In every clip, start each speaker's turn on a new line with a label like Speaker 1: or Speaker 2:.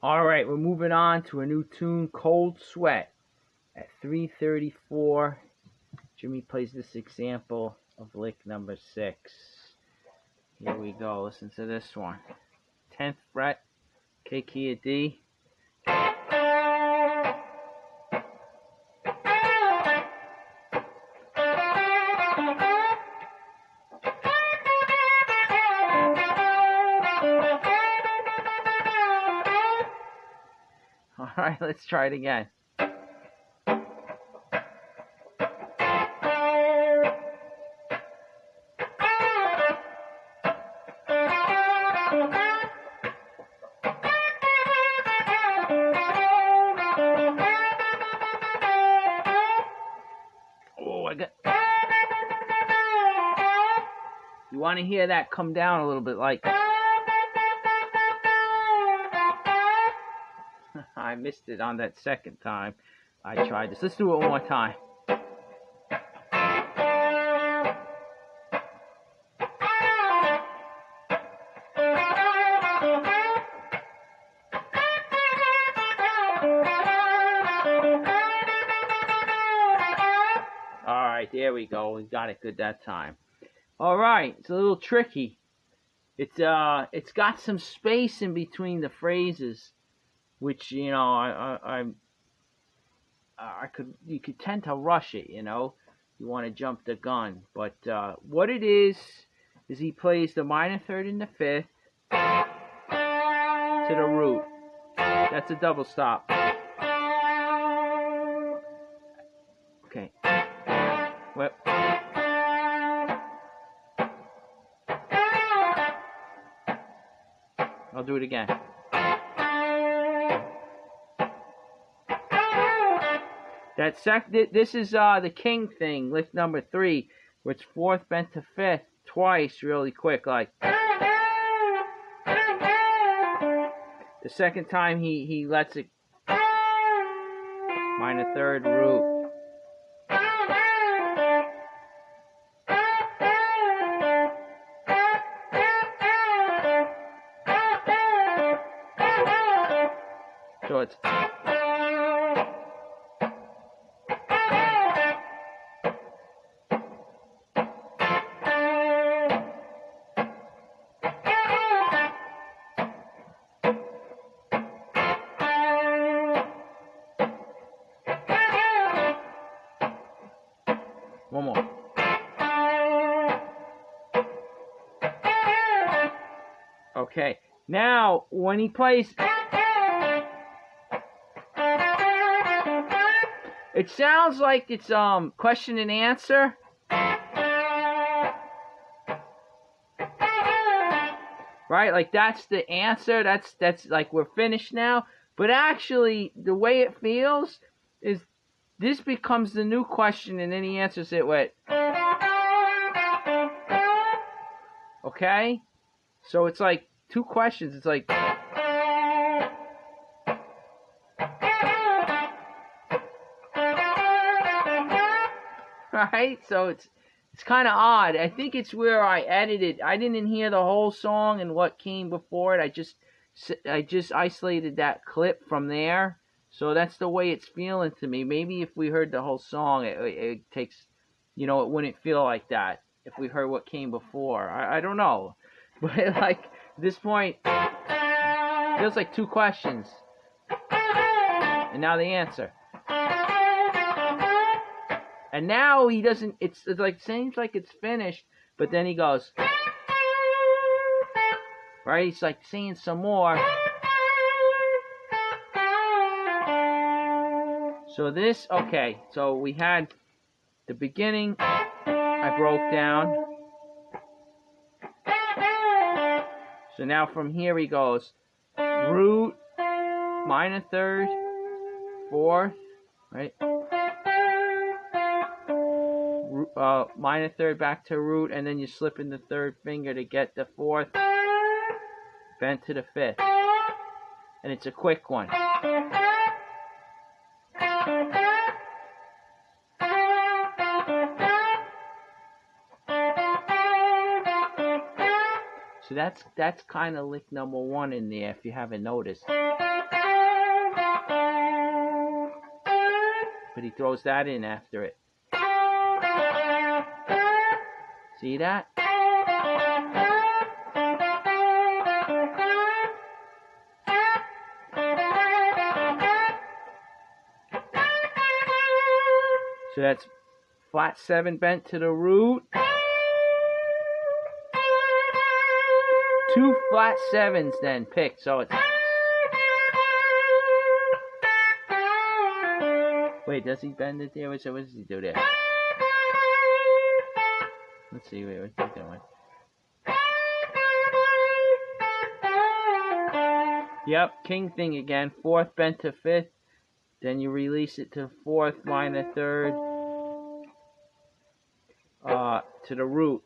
Speaker 1: All right, we're moving on to a new tune, Cold Sweat, at 3:34. Jimmy plays this example of lick number 6. Here we go. Listen to this one. 10th fret, K key of D. All right, let's try it again. Oh, I got. You want to hear that come down a little bit, like. I missed it on that second time I tried this. Let's do it one more time. Alright, there we go. We got it good that time. Alright, it's a little tricky. It's got some space in between the phrases, which, you know, you could tend to rush it, you know. You want to jump the gun. But what it is he plays the minor third and the fifth to the root. That's a double stop. Okay. Well, I'll do it again. This is the king thing, lick number 3, where it's 4th bent to 5th twice, really quick, like. The second time he lets it. Minor third root. So it's. One more. Okay. Now, when he plays, it sounds like it's question and answer. Right? Like that's the answer. That's like we're finished now. But actually, the way it feels is this becomes the new question, and then he answers it with. Okay? So it's like 2 questions. It's like. Right? So it's kind of odd. I think it's where I edited. I didn't hear the whole song and what came before it. I just isolated that clip from there. So that's the way it's feeling to me. Maybe if we heard the whole song, it takes, you know, it wouldn't feel like that if we heard what came before. I don't know. But like at this point, it feels like 2 questions. And now the answer. And now he doesn't, it's like, seems like it's finished, but then he goes, right? He's like saying some more. So this, okay, so we had the beginning, I broke down. So now from here he goes, root, minor third, 4th, right? Minor third back to root, and then you slip in the 3rd finger to get the 4th, bent to the 5th. And it's a quick one. So that's kind of lick number 1 in there, if you haven't noticed. but he throws that in after it. See that? So that's flat 7 bent to the root. 2 flat 7s then picked, so it's... Wait, does he bend it there? What does he do there? Let's see, wait, what's he doing? Yep, king thing again. 4th bent to 5th. Then you release it to 4th minor 3rd. To the root.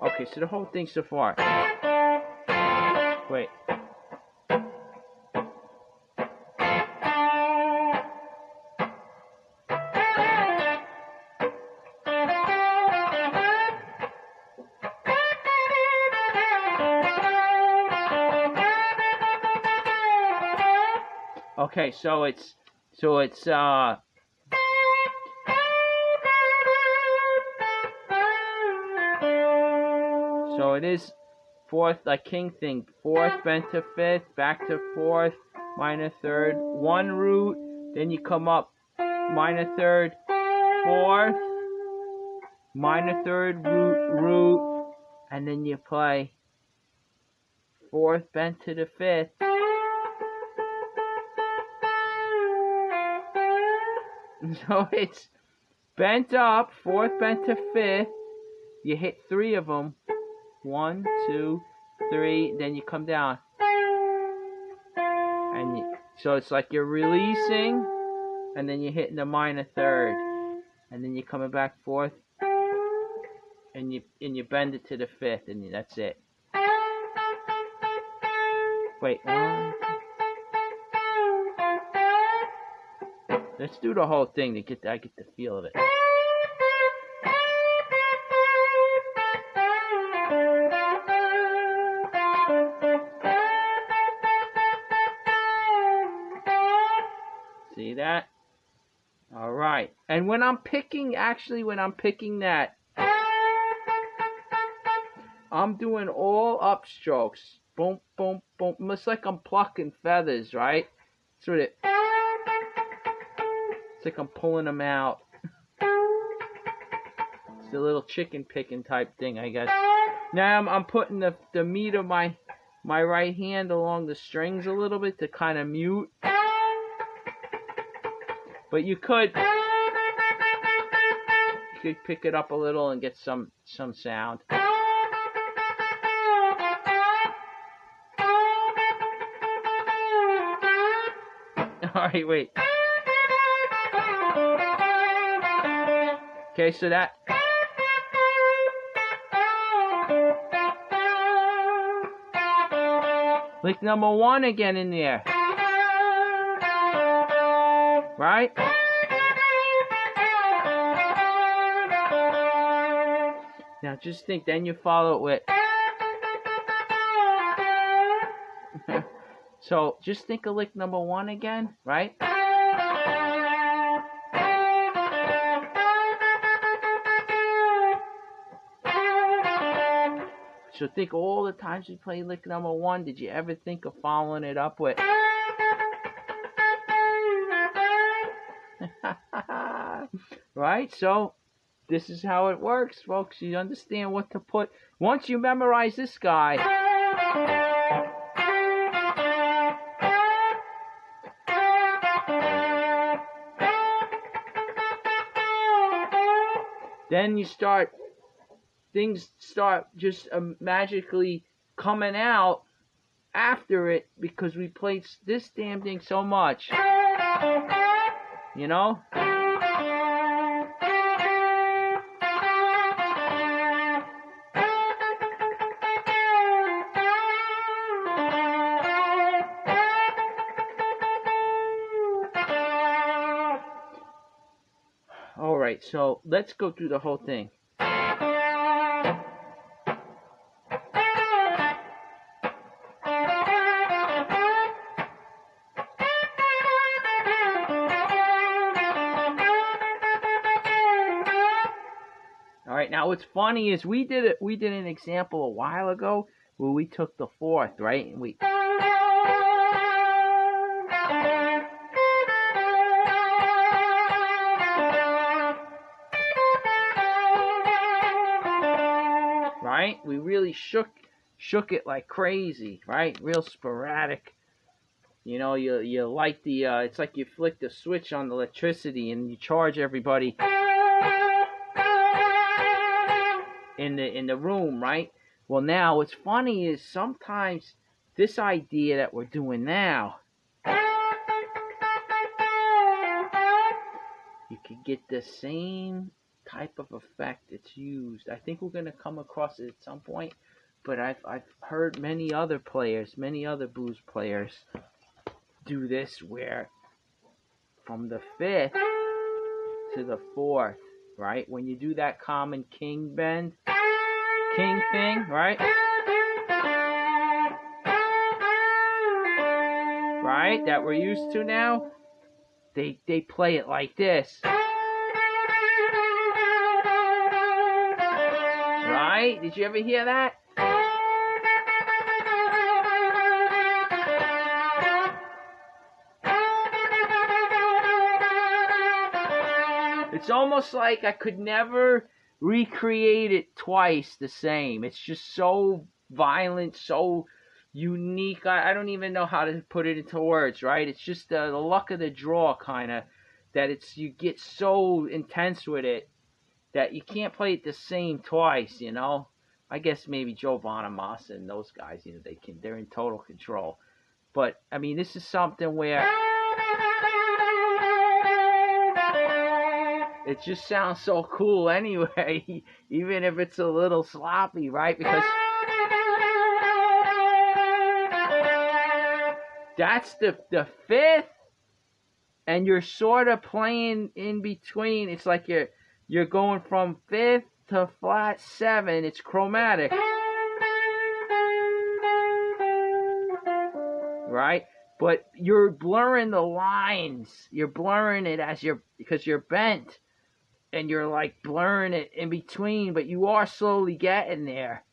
Speaker 1: Okay, so the whole thing so far. Wait. Okay, so it's so it is 4th, like king thing, 4th bent to 5th, back to 4th, minor 3rd, 1 root, then you come up minor 3rd, 4th, minor 3rd, root, and then you play 4th bent to the 5th. So it's bent up, 4th bent to 5th. You hit 3 of them. 1, 2, 3. Then you come down. And so it's like you're releasing, and then you're hitting the minor 3rd, and then you're coming back 4th, and you bend it to the 5th, and that's it. Wait. 1. Let's do the whole thing to get the feel of it. See that? All right. And when I'm picking that, I'm doing all upstrokes. Boom, boom, boom. It's like I'm plucking feathers, right? That's what it. It's like I'm pulling them out. It's a little chicken picking type thing, I guess. Now I'm putting the meat of my right hand along the strings a little bit to kind of mute. But you could pick it up a little and get some sound. Alright, wait. Okay, so that. Lick number 1 again in there. Right? Now just think, then you follow it with. So just think of lick number 1 again, right? So think all the times you play lick number 1, did you ever think of following it up with? Right? So this is how it works, folks. You understand what to put. Once you memorize this guy, then things start just magically coming out after it, because we played this damn thing so much. You know? Alright, so let's go through the whole thing. right? Now what's funny is we did an example a while ago where we took the fourth, right? And we right? We really shook it like crazy, right? Real sporadic. You know, you light the it's like you flick the switch on the electricity and you charge everybody in the room, right? Well, now what's funny is sometimes this idea that we're doing now, you could get the same type of effect it's used. I think we're going to come across it at some point, but I've heard many other blues players do this, where from the fifth to the fourth, right? When you do that common king bend, king thing, right? Right? That we're used to now. They play it like this. Right? Did you ever hear that? It's almost like I could never recreate it twice the same. It's just so violent, so unique. I don't even know how to put it into words, right? It's just the luck of the draw, kind of, that you get so intense with it that you can't play it the same twice, you know? I guess maybe Joe Bonamassa and those guys, you know, they're in total control. But, I mean, this is something where it just sounds so cool anyway, even if it's a little sloppy, right? Because that's the fifth, and you're sort of playing in between. It's like you're going from fifth to flat seven. It's chromatic, right? But you're blurring the lines. You're blurring it because you're bent. And you're like blurring it in between, but you are slowly getting there.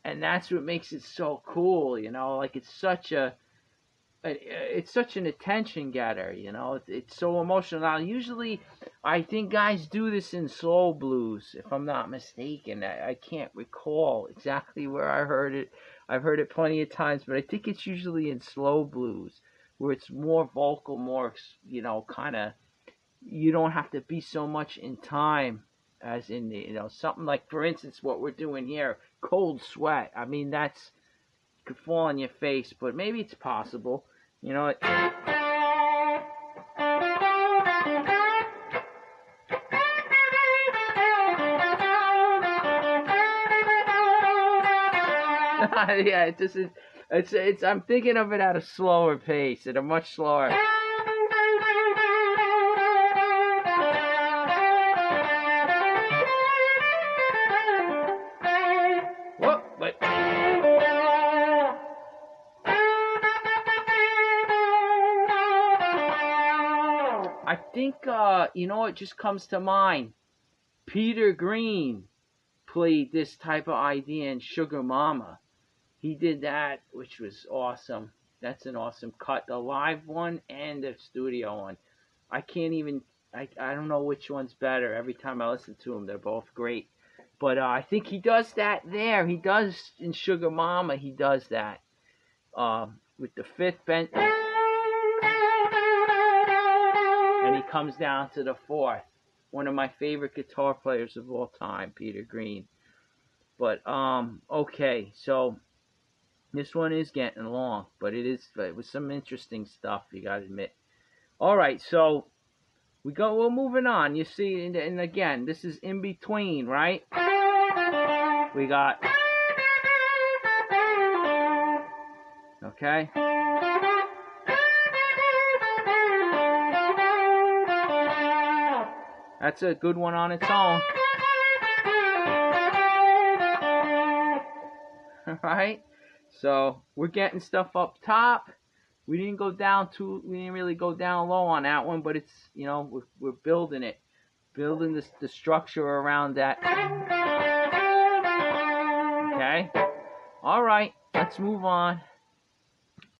Speaker 1: And that's what makes it so cool, you know? Like it's such an attention getter, you know? It's so emotional. Now, usually, I think guys do this in slow blues, if I'm not mistaken. I can't recall exactly where I heard it. I've heard it plenty of times, but I think it's usually in slow blues, where it's more vocal, more, you know, kind of, you don't have to be so much in time as in the, you know, something like, for instance, what we're doing here, Cold Sweat. I mean, that's, could fall on your face, but maybe it's possible, you know. Yeah, it just it's I'm thinking of it at a slower pace, at a much slower. I think, you know, it just comes to mind. Peter Green played this type of idea in Sugar Mama. He did that, which was awesome. That's an awesome cut. The live one and the studio one. I can't even, I don't know which one's better. Every time I listen to them, they're both great. But I think he does that there. He does, in Sugar Mama, he does that. With the fifth bent. And he comes down to the fourth. One of my favorite guitar players of all time, Peter Green. But, okay, so this one is getting long, but it was some interesting stuff, you gotta admit. Alright, so we're moving on. You see, and again, this is in between, right? We got, okay? That's a good one on its own. Right? So we're getting stuff up top. We didn't really go down low on that one, but it's, you know, we're building it. Building the structure around that. Okay. All right. Let's move on.